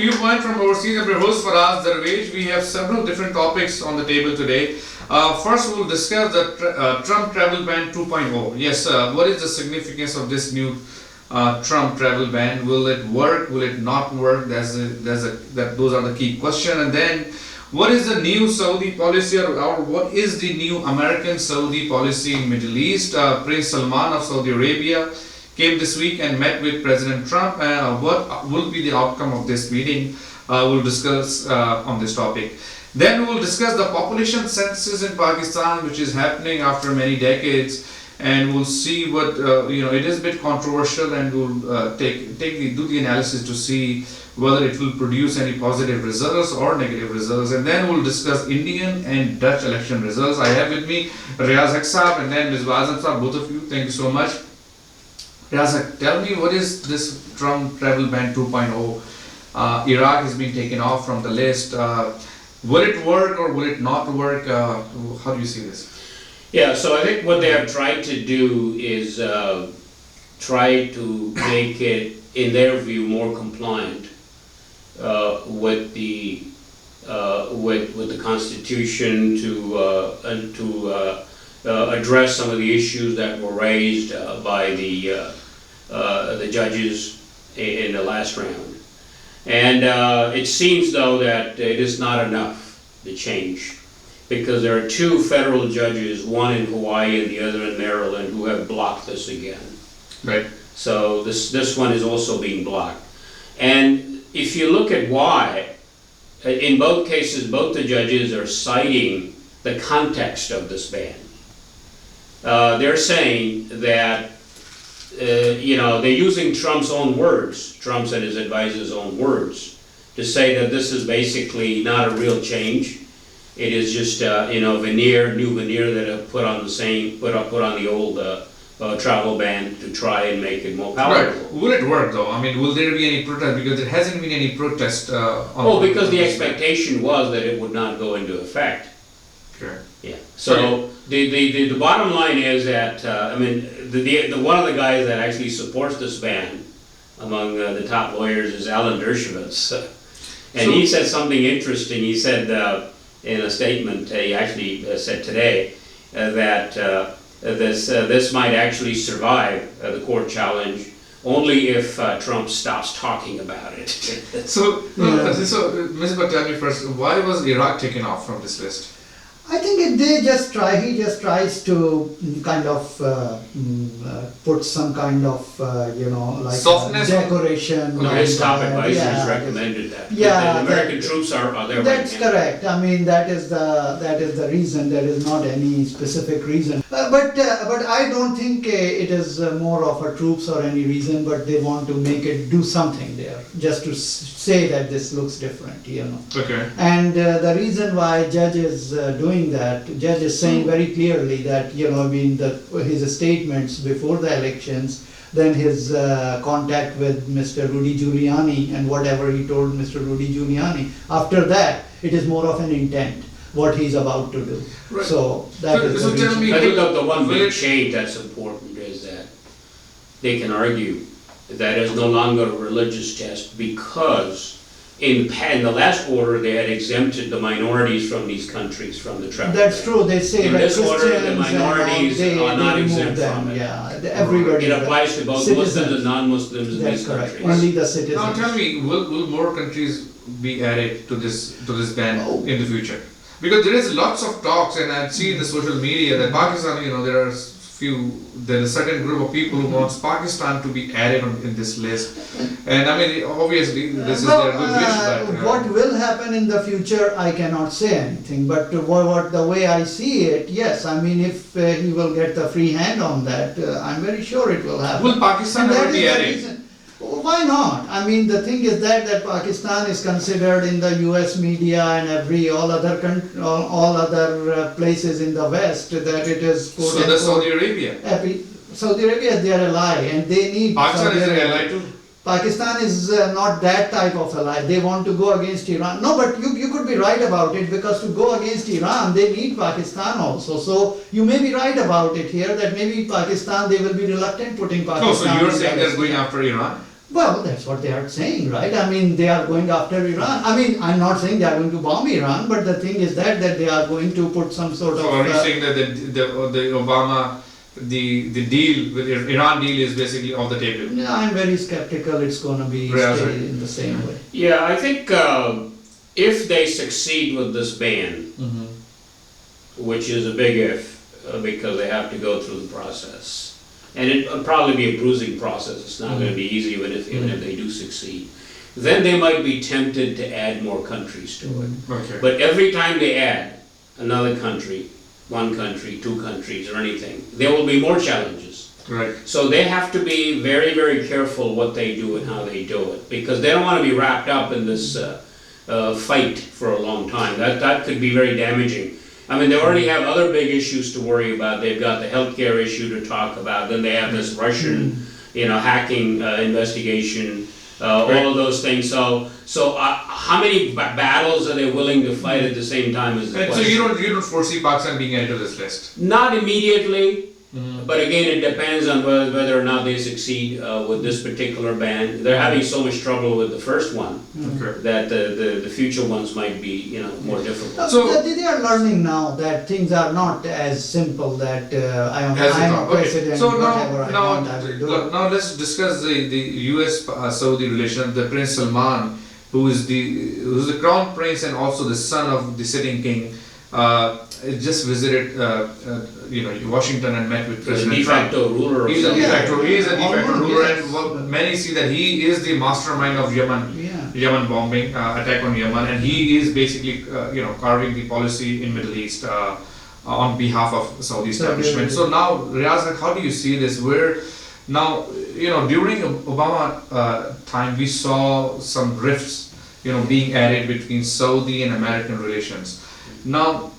viewpoint from overseas. I'm your host Faraz Darvesh. We have several different topics on the table today. First, we'll discuss the Trump travel ban 2.0. Yes, what is the significance of this new Trump travel ban? Will it work? Will it not work? Those are the key questions. And then, what is the new Saudi policy, or what is the new American Saudi policy in Middle East? Prince Salman of Saudi Arabia came this week and met with President Trump. What will be the outcome of this meeting? We'll discuss on this topic. Then we'll discuss the population census in Pakistan, which is happening after many decades, and we'll see what it is a bit controversial, and we'll do the analysis to see whether it will produce any positive results or negative results. And then we'll discuss Indian and Dutch election results. I have with me Riaz Haq Saab and then Ms. Wazam Saab, both of you. Thank you so much. Riaz, tell me, what is this Trump travel ban 2.0? Iraq has been taken off from the list. Will it work or will it not work? How do you see this? Yeah, so I think what they have tried to do is try to make it, in their view, more compliant with the Constitution, to address some of the issues that were raised by the judges in the last round. And it seems, though, that it is not enough, the change, because there are two federal judges, one in Hawaii and the other in Maryland, who have blocked this again. Right. So this one is also being blocked. And if you look at why, in both cases, both the judges are citing the context of this ban. They're saying that, they're using Trump's own words, Trump's and his advisors' own words, to say that this is basically not a real change. It is just, new veneer that are put on the old travel ban to try and make it more palatable. Right. Will it work though? I mean, will there be any protest? Because there hasn't been any protest. Because the expectation was that it would not go into effect. Okay. Yeah. So the bottom line is that the one of the guys that actually supports this ban among the top lawyers is Alan Dershowitz, and he said something interesting. He said in a statement he actually said today that this might actually survive the court challenge only if Trump stops talking about it. So Ms. Bhatt, tell me first, why was Iraq taken off from this list? I think he just tries to kind of put some kind of, softness decoration. His top advisors recommended that. Yeah, the American troops are there. That's correct. I mean, that is the reason. There is not any specific reason. But I don't think it is more of a troops or any reason. But they want to make it do something there, just to say that this looks different. Okay. And the reason why judge is doing that, judge is saying very clearly that his statements before the elections, then his contact with Mr. Rudy Giuliani and whatever he told Mr. Rudy Giuliani. After that, it is more of an intent what he's about to do. Right. So that is the reason. I think the one big change that's important is that they can argue that is no longer a religious test, because in the last order they had exempted the minorities from these countries from the travel ban. That's true. They say in that this order the Christians minorities are not exempt from it. Yeah, everybody. It applies to both citizens. Muslims and non-Muslims in That's these correct. countries. Only the citizens. Now tell me, will more countries be added to this ban in the future? Because there is lots of talks, and I see in the social media that Pakistan, there is a certain group of people who wants Pakistan to be added in this list. And I mean, obviously, this is their good wish. But, what will happen in the future, I cannot say anything. But what the way I see it, yes. I mean, if he will get the free hand on that, I'm very sure it will happen. will Pakistan ever be added? Why not? I mean, the thing is that Pakistan is considered in the U.S. media and all other places in the West that it is. So does Saudi Arabia. Saudi Arabia is their ally, and they need. Pakistan is their ally too. Pakistan is not that type of ally. They want to go against Iran. No, but you could be right about it, because to go against Iran, they need Pakistan also. So you may be right about it here, that maybe Pakistan, they will be reluctant putting Pakistan. So you're saying they're going after Iran? Well, that's what they are saying, right? I mean, they are going after Iran. I mean, I'm not saying they are going to bomb Iran, but the thing is that they are going to put some sort of... So are you saying that the Obama, the deal with Iran deal is basically off the table? Yeah, I'm very skeptical it's going to be Yeah, stay right. in the same way. Yeah, I think if they succeed with this ban, which is a big if, because they have to go through the process. And it'll probably be a bruising process, it's not gonna be easy even if they do succeed. Then they might be tempted to add more countries to it. Okay. But every time they add another country, one country, two countries or anything, there will be more challenges. Right. So they have to be very, very careful what they do and how they do it, because they don't wanna be wrapped up in this fight for a long time. That could be very damaging. I mean, they already have other big issues to worry about. They've got the healthcare issue to talk about, then they have this Russian, hacking investigation, all of those things. So how many battles are they willing to fight at the same time is the And so question. you don't foresee Pakistan being added to this list? Not immediately, but again, it depends on whether or not they succeed with this particular ban. They're having so much trouble with the first one Okay. that the future ones might be, more difficult. So- they are learning now that things are not as simple that I am As a okay. president, So whatever I now, want, I will do. now let's discuss the US-Saudi relation. The Prince Salman, who's the crown prince and also the son of the sitting king, just visited Washington and met with The President de Trump. facto ruler of He's a de Saudi facto, he is a de facto Almost, ruler, yes. and many see that he is the mastermind of Yeah. Yemen bombing, attack on Yemen, and he is basically carving the policy in Middle East on behalf of Saudi establishment. So now, Riaz, how do you see this? Where now, during Obama time, we saw some rifts, being added between Saudi and American relations. Now,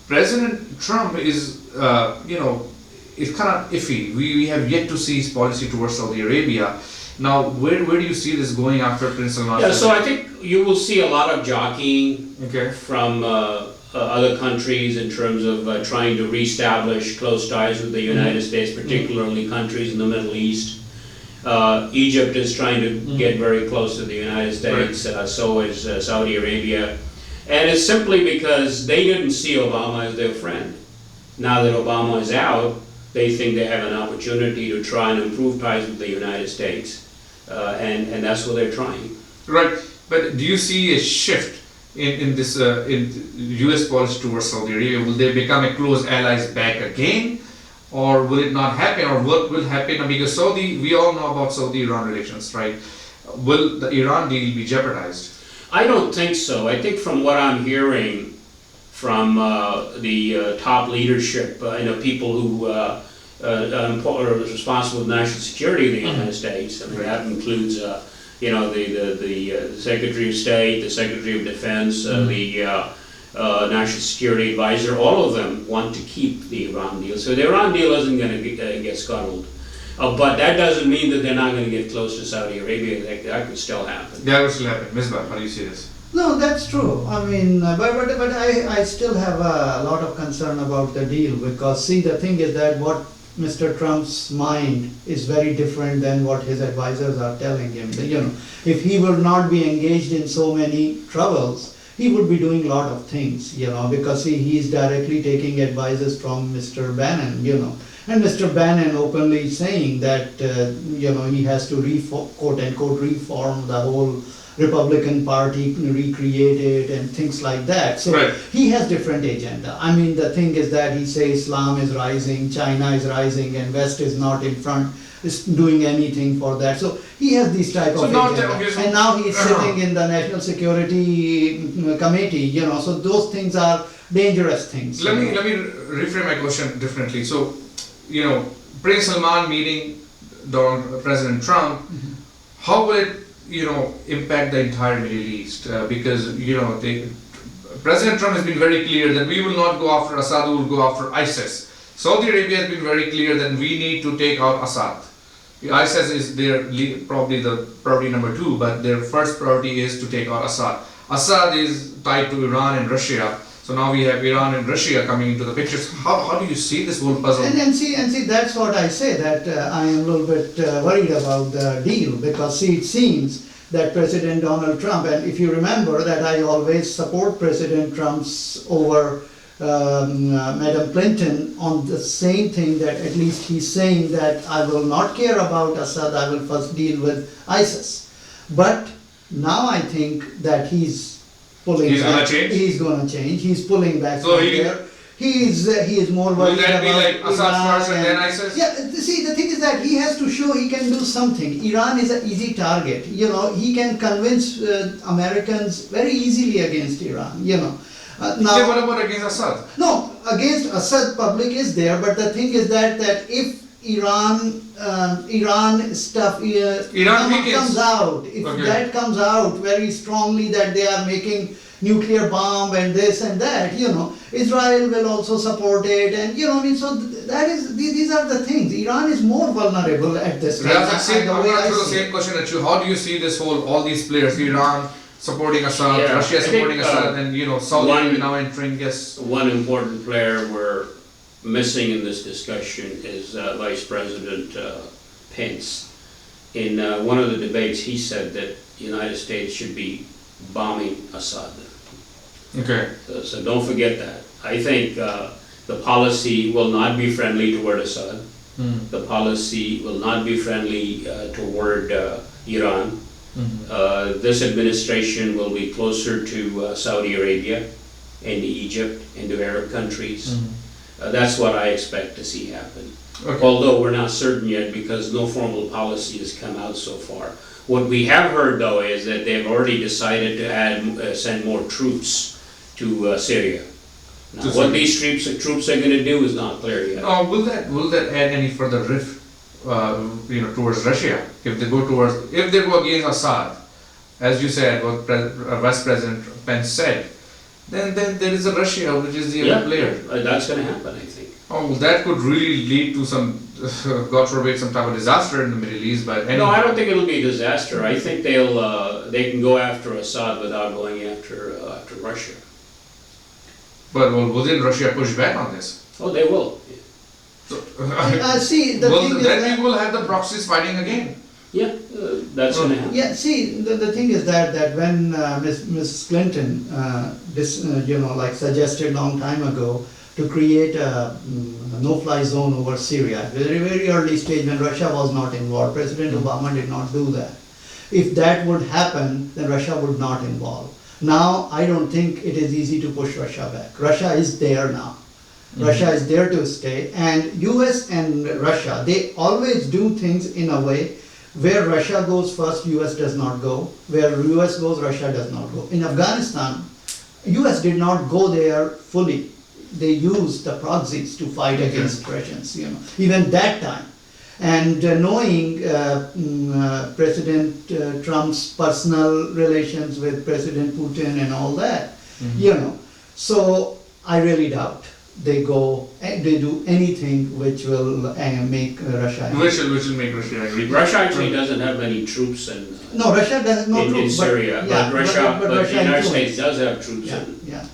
President Trump is, it's kind of iffy. We have yet to see his policy towards Saudi Arabia. Now, where do you see this going after Prince Salman? Yeah, so I think you will see a lot of jockeying Okay. from other countries in terms of trying to reestablish close ties with the United States, particularly countries in the Middle East. Egypt is trying to get very close to the United States, so is Saudi Arabia. And it's simply because they didn't see Obama as their friend. Now that Obama is out, they think they have an opportunity to try and improve ties with the United States. And that's what they're trying. Right, but do you see a shift in this in U.S. policy towards Saudi Arabia? Will they become a close allies back again, or will it not happen? Or what will happen? Because Saudi, we all know about Saudi-Iran relations, right? Will the Iran deal be jeopardized? I don't think so. I think from what I'm hearing from the top leadership, people who are responsible for national security of the United States. I mean, that includes, the Secretary of State, the Secretary of Defense, the National Security Advisor. All of them want to keep the Iran deal. So the Iran deal isn't going to get scuttled. But that doesn't mean that they're not going to get close to Saudi Arabia. That could still happen. That will still happen. Misbah, how do you see this? No, that's true. I mean, but I still have a lot of concern about the deal because, see, the thing is that what Mr. Trump's mind is very different than what his advisors are telling him. If he would not be engaged in so many troubles, he would be doing a lot of things, because he is directly taking advices from Mr. Bannon, And Mr. Bannon openly saying that, he has to quote unquote reform the whole Republican Party, recreate it and things like that. So Right. he has different agenda. I mean, the thing is that he says Islam is rising, China is rising, and West is not in front, is doing anything for that. So he has these type So of now agenda. okay, so- And now he is sitting in the National Security Committee, so those things are dangerous things. Let me reframe my question differently. So, Prince Salman meeting President Trump, how will it impact the entire Middle East? Because President Trump has been very clear that we will not go after Assad, we will go after ISIS. Saudi Arabia has been very clear that we need to take out Assad. ISIS is their probably the priority number 2, but their first priority is to take out Assad. Assad is tied to Iran and Russia. So now we have Iran and Russia coming into the picture. So how do you see this whole puzzle? And see, that's what I say, that I am a little bit worried about the deal, because see, it seems that President Donald Trump, and if you remember that I always support President Trump's over Madam Clinton on the same thing, that at least he's saying that I will not care about Assad, I will first deal with ISIS. But now I think that he's pulling He's back. gonna change? He's going to change. He's pulling back So from he- there. He is more Will worried that be about like Assad Iran first and then ISIS? Yeah, see, the thing is that he has to show he can do something. Iran is an easy target. You know, he can convince Americans very easily against Iran. You know, Yeah, what about against Assad? no, against Assad public is there, but the thing is that if Iran stuff weakens. comes out, if Okay. that comes out very strongly that they are making nuclear bomb and this and that, you know, Israel will also support it, and you know, I mean, so that is, these are the things. Iran is more vulnerable at this time. Razak, the I'm way going to I throw the see same it. question at you. How do you see this all these players, Iran supporting Assad, Yeah, Russia I think, supporting Assad, and Saudi one- Arabia now entering? Yes. One important player we're missing in this discussion is Vice President Pence. In one of the debates, he said that the United States should be bombing Assad. Okay. So don't forget that. I think the policy will not be friendly toward Assad. The policy will not be friendly toward Iran. This administration will be closer to Saudi Arabia and Egypt and to Arab countries. That's what I expect to see happen. Okay. Although we're not certain yet because no formal policy has come out so far. What we have heard though is that they've already decided to send more troops to Syria. Now, To what Syria. these troops are going to do is not clear yet. Will that add any further rift, towards Russia if they go against Assad, as you said, what Vice President Pence said? Then there is a Russia which is the other player. That's going to happen, I think. Well, that could really lead to some, God forbid, some type of disaster in the Middle East. But No, I don't think it'll be a disaster. I think they can go after Assad without going after Russia. But will then Russia push back on this? Oh, they will. So, See, the thing is then that, we will have the proxies fighting again. Yeah, that's going to happen. yeah, see, the thing is that when Miss Clinton, suggested long time ago to create a no-fly zone over Syria, very, very early stage when Russia was not involved, President Obama did not do that. If that would happen, then Russia would not involve. Now, I don't think it is easy to push Russia back. Russia is there now. Russia is there to stay, and US and Russia, they always do things in a way where Russia goes first, US does not go. Where US goes, Russia does not go. In Afghanistan, US did not go there fully. They used the proxies to fight against Russians, even that time. And knowing President Trump's personal relations with President Putin and all that, so I really doubt they do anything which will make Russia angry. Which will make Russia angry. Russia actually doesn't have many troops No, Russia does not in Syria, but the Russia United influence. States does have troops Yeah.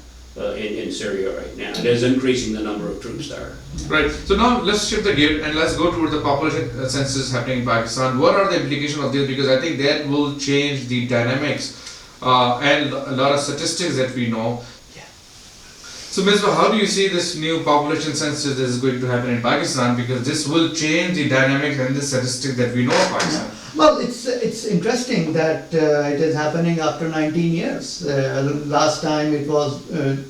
in Syria right now. It is increasing the number of troops there. Right. So now let's shift the gear and let's go toward the population census happening in Pakistan. What are the implications of this? Because I think that will change the dynamics and a lot of statistics that we know. So, Misbah, how do you see this new population census that is going to happen in Pakistan? Because this will change the dynamics and the statistics that we know of Pakistan. Well, it's interesting that it is happening after 19 years. Last time it was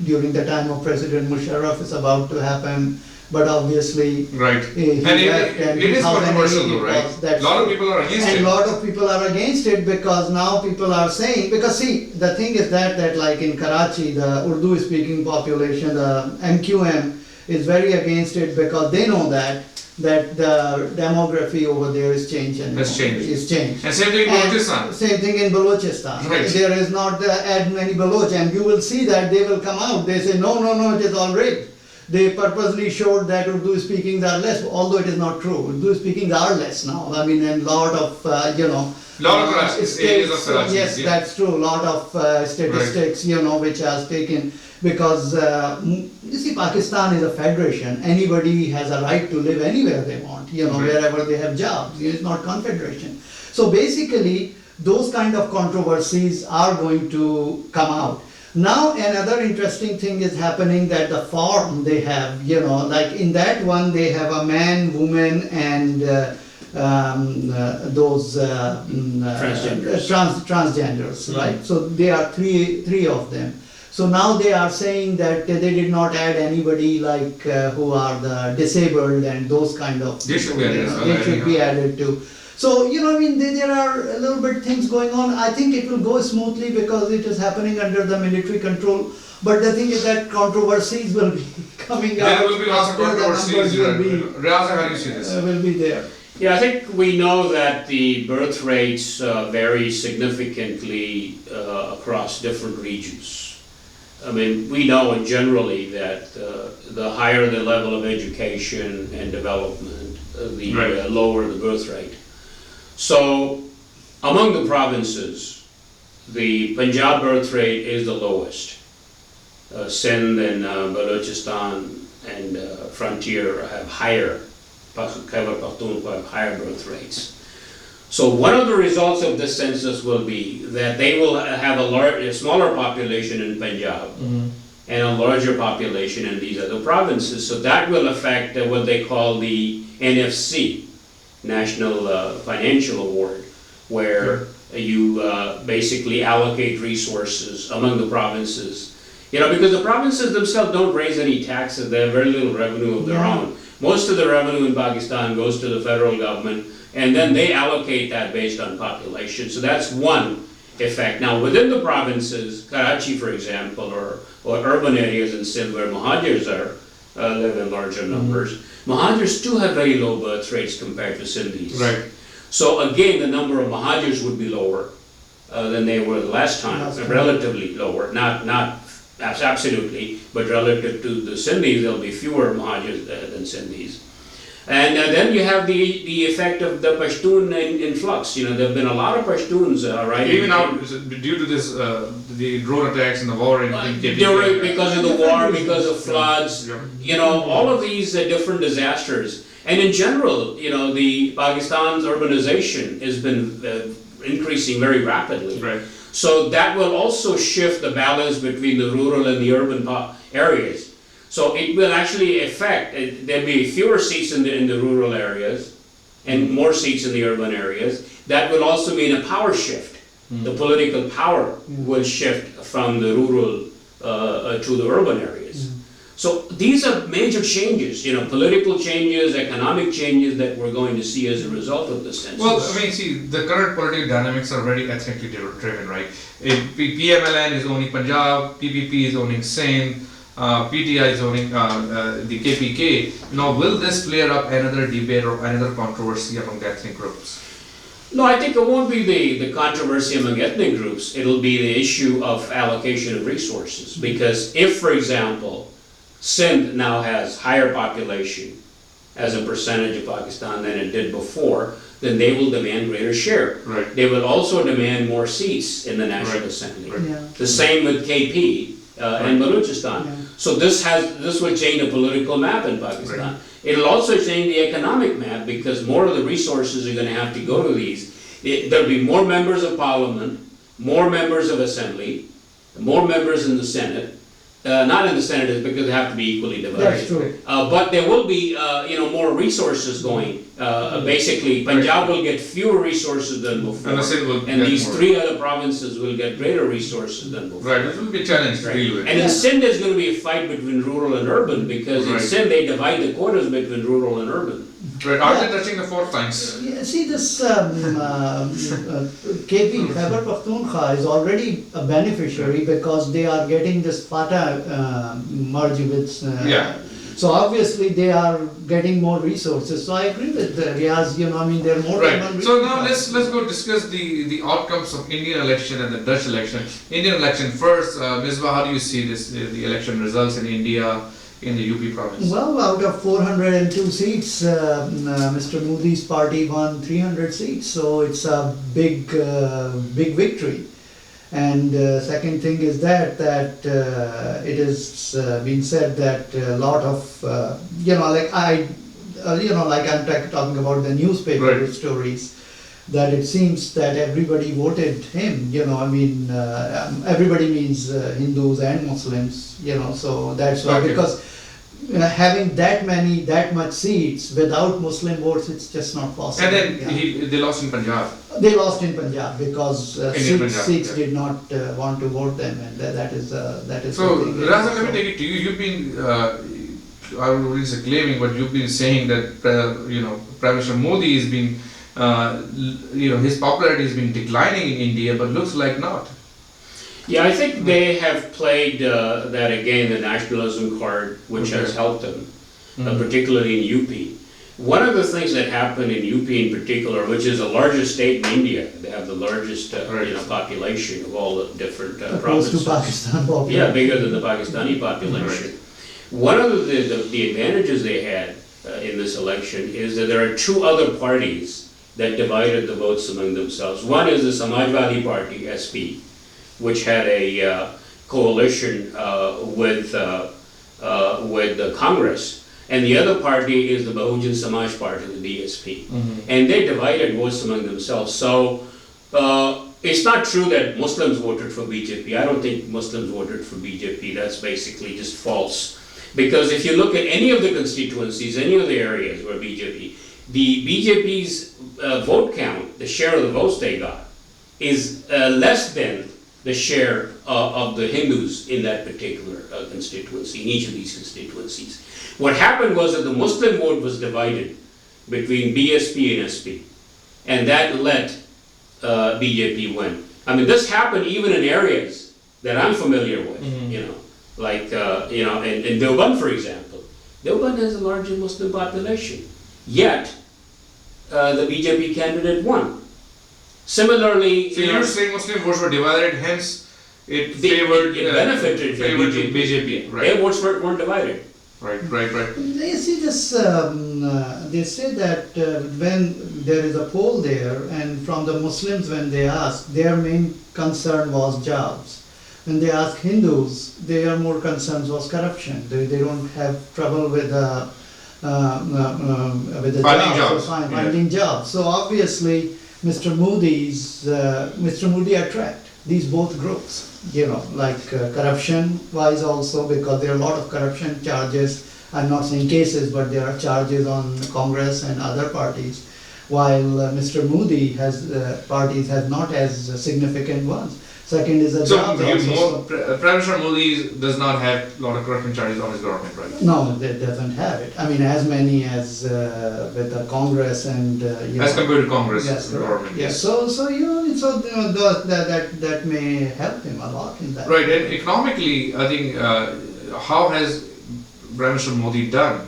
during the time of President Musharraf. It's about to happen, but obviously Right. he left, and It is 2008 controversial though, right? that's A lot of true. people are against And it. a lot of people are against it because now people are saying, because see, the thing is that like in Karachi, the Urdu speaking population, the MQM is very against it because they know that the demography over there is changing. Has changed. Is changed. And same thing in And Baltistan. same thing in Balochistan. Right. There is not as many Baloch, and you will see that they will come out. They say, no, it is all rigged. They purposely showed that Urdu speakings are less, although it is not true. Urdu speakings are less now. I mean, and lot of, Lot of areas of Karachi, Yes, yeah. that's true. A lot of statistics, which are taken because you see, Pakistan is a federation. Anybody has a right to live anywhere they want, wherever they have jobs. It's not confederation. So basically, those kind of controversies are going to come out. Now another interesting thing is happening that the form they have, like in that one they have a man, woman and those Transgenders. Transgenders, right? So there are three of them. So now they are saying that they did not add anybody like who are the disabled and those kind of. They should be added as well, They I should think. be added too. So, there are a little bit things going on. I think it will go smoothly because it is happening under the military control. But the thing is that controversies will be coming out. There will be lots of after the controversies. numbers will be, Riaz, how do you see this? will be there. Yeah, I think we know that the birth rates vary significantly across different regions. I mean, we know generally that the higher the level of education and development, the Right. lower the birth rate. So, among the provinces, the Punjab birth rate is the lowest. Sindh and Balochistan and Frontier have higher, Khyber Pakhtunkhwa have higher birth rates. So one of the results of this census will be that they will have a smaller population in Punjab and a larger population in these other provinces. So that will affect what they call the NFC, National Financial Award, where you basically allocate resources among the provinces. Because the provinces themselves don't raise any taxes, they have very little revenue of their own. Most of the revenue in Pakistan goes to the federal government, and then they allocate that based on population. So that's one effect. Now, within the provinces, Karachi, for example, or urban areas in Sindh where Muhajirs live in larger numbers, Muhajirs too have very low birth rates compared to Sindhis. Right. So again, the number of Muhajirs would be lower than they were the last time, relatively lower, not absolutely, but relative to the Sindhis, there'll be fewer Muhajirs than Sindhis. And then you have the effect of the Pashtun influx. There have been a lot of Pashtuns, right? Even now, due to this, the drone attacks and the war in KPK. Because of the war, because of floods, Yeah. all of these different disasters. And in general, the Pakistan's urbanization has been increasing very rapidly. Right. So that will also shift the balance between the rural and the urban areas. So it will actually affect, there'll be fewer seats in the rural areas and more seats in the urban areas. That will also mean a power shift. The political power will shift from the rural to the urban areas. So these are major changes, political changes, economic changes that we're going to see as a result of the census. Well, I mean, see, the current political dynamics are very ethnically driven, right? PMLN is owning Punjab, PPP is owning Sindh, PTI is owning the KPK. Now, will this flare up another debate or another controversy among the ethnic groups? No, I think it won't be the controversy among ethnic groups. It'll be the issue of allocation of resources. Because if, for example, Sindh now has higher population as a percentage of Pakistan than it did before, then they will demand greater share. Right. They will also demand more seats in the National Assembly. Right. Yeah. The same with KP and Balochistan. Yeah. So this will change the political map in Pakistan. Right. It'll also change the economic map because more of the resources are going to have to go to these. There'll be more members of parliament, more members of assembly, more members in the Senate. Not in the Senate because they have to be equally divided. That's true. But there will be, more resources going. Basically, Punjab will get fewer resources than before, And the Sindh will and get these more. three other provinces will get greater resources than before. Right, it will be a challenge to deal with. And in Sindh, there's going to be a fight between rural and urban because in Right. Sindh they divide the quotas between rural and urban. Right, are they touching the fourth lines? Yeah, see, this KP, Khyber Pakhtunkhwa, is already a beneficiary because they are getting this FATA merge with. Yeah. So obviously they are getting more resources. So I agree with Riaz, they're more than one Right, so reason. now let's go discuss the outcomes of Indian election and the Dutch election. Indian election first, Misbah, how do you see this, the election results in India in the UP province? Well, out of 402 seats, Mr. Modi's party won 300 seats, so it's a big victory. And second thing is that it has been said that a lot of like I'm talking about the newspaper Right. stories, that it seems that everybody voted him. Everybody means Hindus and Muslims. So that's why, Okay. because having that much seats without Muslim votes, it's just not possible. And then Yeah. they lost in Punjab. They lost in Punjab because In Punjab, Sikhs yeah. did not want to vote them, and that is So, the thing. Raza, let me take it to you. You've been, I wouldn't say claiming, but you've been saying that, Prime Minister Modi has been, his popularity has been declining in India, but looks like not. Yeah, I think they have played that again, the nationalism card, which has Okay. helped them, Mhm. particularly in UP. One of the things that happened in UP in particular, which is the largest state in India, they have the largest Right. population of all the different Opposed provinces. to Pakistan population. Yeah, bigger than the Pakistani population. One of the advantages they had in this election is that there are two other parties that divided the votes among themselves. One is the Samajwadi Party, SP, which had a coalition with the Congress, and the other party is the Bahujan Samaj Party, the BSP. And they divided votes among themselves. So it's not true that Muslims voted for BJP. I don't think Muslims voted for BJP. That's basically just false. Because if you look at any of the constituencies, any of the areas where the BJP's vote count, the share of the votes they got, is less than the share of the Hindus in that particular constituency, in each of these constituencies. What happened was that the Muslim vote was divided between BSP and SP, and that let BJP win. I mean, this happened even in areas that I'm familiar with, like, in Deoband, for example. Deoband has the largest Muslim population, yet the BJP candidate won. Similarly, So you're saying Muslim votes were divided, hence it favored it benefited the favored BJP. BJP, Their right? votes weren't divided. Right. You see this, they say that when there is a poll there, and from the Muslims when they ask, their main concern was jobs. When they ask Hindus, their more concerns was corruption. They don't have trouble with the Finding jobs, finding jobs. So obviously, Mr. Modi attract these both groups. Corruption wise also, because there are a lot of corruption charges. I'm not saying cases, but there are charges on Congress and other parties. While Mr. Modi has parties has not as significant ones. Second is the So jobs also. Prime Minister Modi does not have a lot of corruption charges on his government, right? No, it doesn't have it. I mean, as many as with the Congress and As compared to Congress Yes, correct. government. Yes. So that may help him a lot in that. Right, and economically, I think, how has Prime Minister Modi done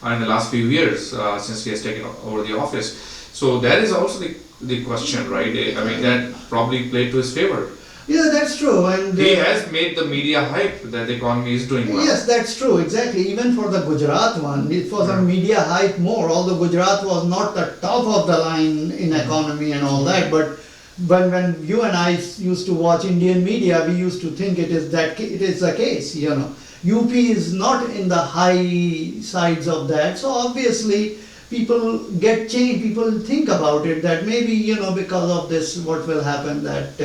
in the last few years since he has taken over the office? So that is also the question, right? I mean, that probably played to his favor. Yeah, that's true. And He has made the media hype that the economy is doing well. yes, that's true. Exactly. Even for the Gujarat one, it was a media hype more. Although Gujarat was not the top of the line in economy and all that, but when you and I used to watch Indian media, we used to think it is the case. UP is not in the high sides of that. So obviously, people get changed. People think about it that maybe because of this, what will happen that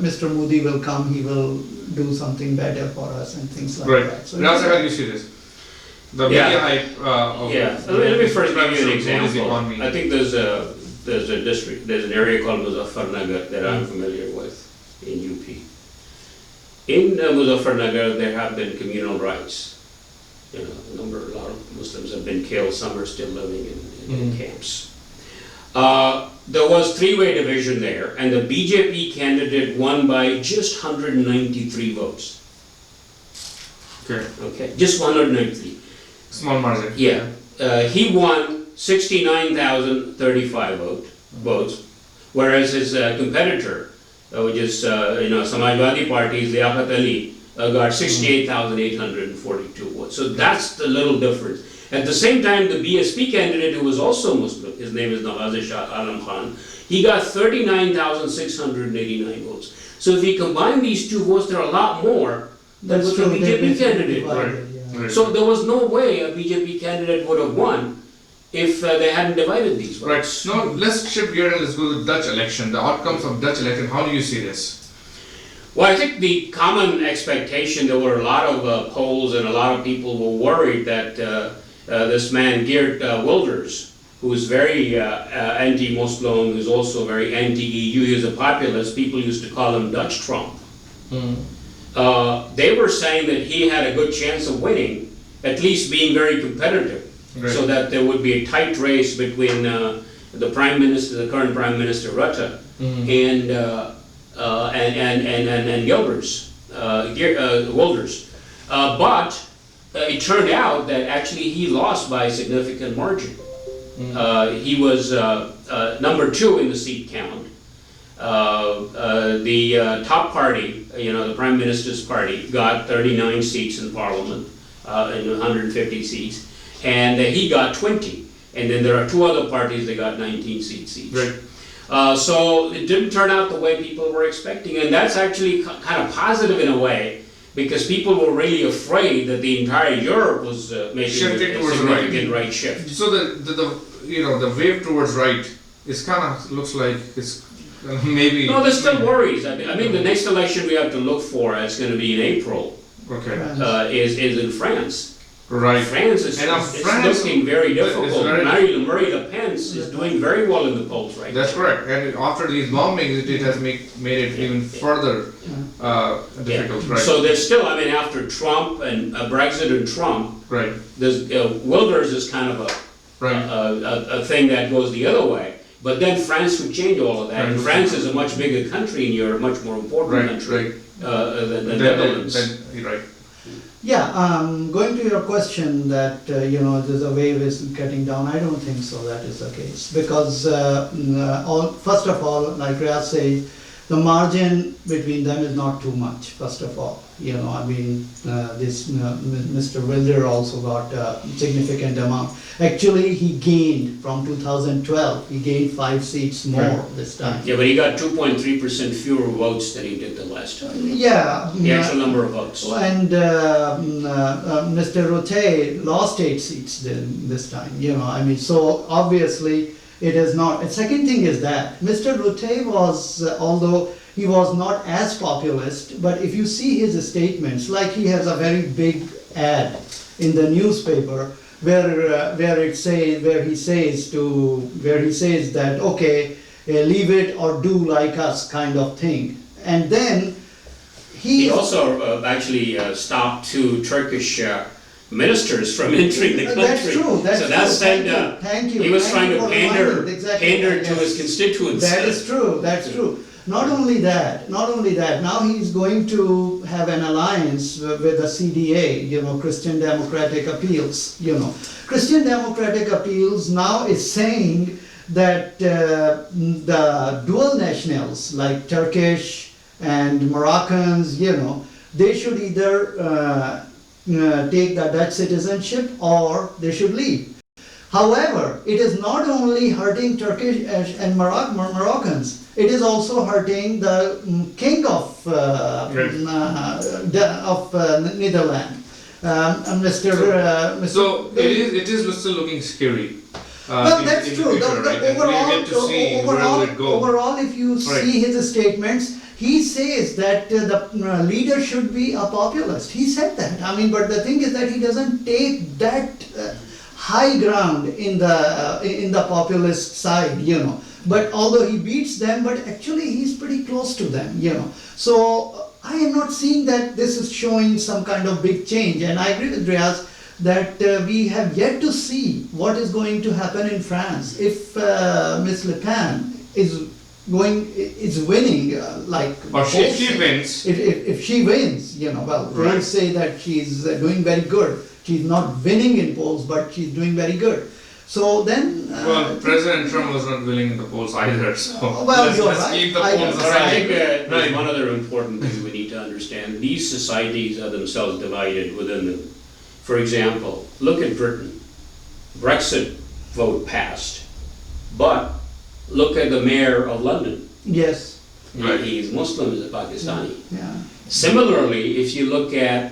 Mr. Modi will come. He will do something better for us and things like Right. that. So Raza, how do you see this? The Yeah. media hype of Let me first Prime give you an Minister Modi's example. economy. I think there's an area called Muzaffarnagar that I'm familiar with in UP. In Muzaffarnagar, there have been communal riots. A lot of Muslims have been killed. Some are still living in camps. There was three-way division there, and the BJP candidate won by just 193 votes. Okay, just 193. Small margin. Yeah, he won 69,035 votes, whereas his competitor, which is Samajwadi Party's Liaquat Ali, got 68,842 votes. So that's the little difference. At the same time, the BSP candidate, who was also Muslim, his name is Nawaz Shah Alam Khan, he got 39,689 votes. So if you combine these two votes, there are a lot more than That's with the true, they BJP candidate. divided, yeah. Right. So there was no way a BJP candidate would have won if they hadn't divided these Right. votes. Now let's shift gear and let's go to the Dutch election. The outcomes of Dutch election. How do you see this? Well, I think the common expectation, there were a lot of polls and a lot of people were worried that this man, Geert Wilders, who's very anti-Muslim, who's also very anti-EU, he was a populist, people used to call him Dutch Trump. They were saying that he had a good chance of winning, at least being very competitive, Right. so that there would be a tight race between the Prime Minister, the current Prime Minister Rutte, and Wilders. But it turned out that actually he lost by a significant margin. He was number 2 in the seat count. The top party, the Prime Minister's party, got 39 seats in Parliament, in 150 seats, and he got 20. And then there are 2 other parties that got 19 seats each. Right. So it didn't turn out the way people were expecting, and that's actually kind of positive in a way, because people were really afraid that the entire Europe was making Shifting a towards the significant right shift. So the wave towards right is kind of looks like it's maybe. No, there's still worries. I mean, the next election we have to look for, it's going to be in April, Okay. is in France. Right. France is And now it's France looking very is difficult. very- Marine Le Penn is doing very well in the polls right now. That's correct. And after these bombings, it has made it even further difficult. Yeah. Right. So there's still, I mean, after Trump and Brexit and Trump, Right. there's Wilders is kind of Right. a thing that goes the other way. But then France would change all of that. And Right. France is a much bigger country in Europe, much more important Right. country Right. than the Then- Netherlands. you're right. Yeah, going to your question that, the wave is cutting down, I don't think so that is the case. Because, first of all, like Riyaz said, the margin between them is not too much, first of all. Mr. Wilder also got a significant amount. Actually, he gained from 2012, he gained 5 seats more this time. Yeah, but he got 2.3% fewer votes than he did the last time. Yeah. The actual number of votes. And Mr. Rutte lost 8 seats this time, so obviously it is not. And second thing is that Mr. Rutte was, although he was not as populist, but if you see his statements, like he has a very big ad in the newspaper where he says that, okay, leave it or do like us kind of thing. And then He also actually stopped 2 Turkish ministers from entering the country. That's true, that's So that true. said, Thank you. he was Thank trying you to for reminding. Exactly. pander to Yes. his constituents. That is true, that's true. Not only that, now he's going to have an alliance with the CDA, Christian Democratic Appeals, Christian Democratic Appeals now is saying that the dual nationals, like Turkish and Moroccans, they should either take the Dutch citizenship or they should leave. However, it is not only hurting Turkish and Moroccans, it is also hurting the king of Netherlands, Mr. So it is still looking scary. Well, that's true. Overall, we get to see where will it go. Overall, if you Right. see his statements, he says that the leader should be a populist. He said that. But the thing is that he doesn't take that high ground in the populist side, But although he beats them, but actually he's pretty close to them, So I am not seeing that this is showing some kind of big change. And I agree with Riyaz that we have yet to see what is going to happen in France if Ms. Le Pen is winning, Or if she wins. If she wins, Right. polls say that she's doing very good. She's not winning in polls, but she's doing very good. So then. Well, President Trump was not willing in the polls either, so Well, you're let's right. keep the I- polls But I think aside. there's Right. one other important thing we need to understand. These societies are themselves divided within them. For example, look at Britain. Brexit vote passed, but look at the mayor of London. Yes, Right. He's Muslim, he's a Pakistani. yeah, Similarly, if you look at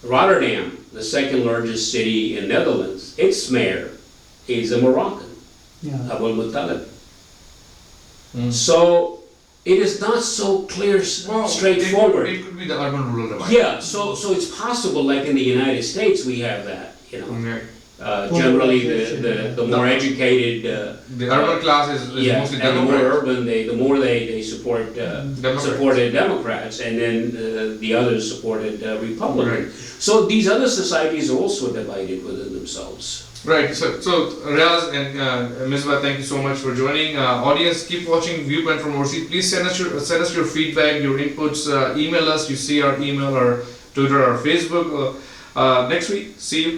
Rotterdam, the second largest city in Netherlands, its mayor is a Moroccan, yeah. Abul Muttalib. Mm. So it is not so clear, Well, straightforward. It could be the urban-rural divide. Yeah, so it's possible, like in the United States, we have that, you know. Okay. Generally, Polarization, the more educated, The urban class is yeah, mostly and the more Democrat. urban, the more they supported Democrats, and then the others supported Republicans. So these other societies are also divided within themselves. Right, so Riaz and Misbah, thank you so much for joining. Audience, keep watching Viewpoint from overseas. Please send us your feedback, your inputs, email us. You see our email, or Twitter, or Facebook. Next week, see you.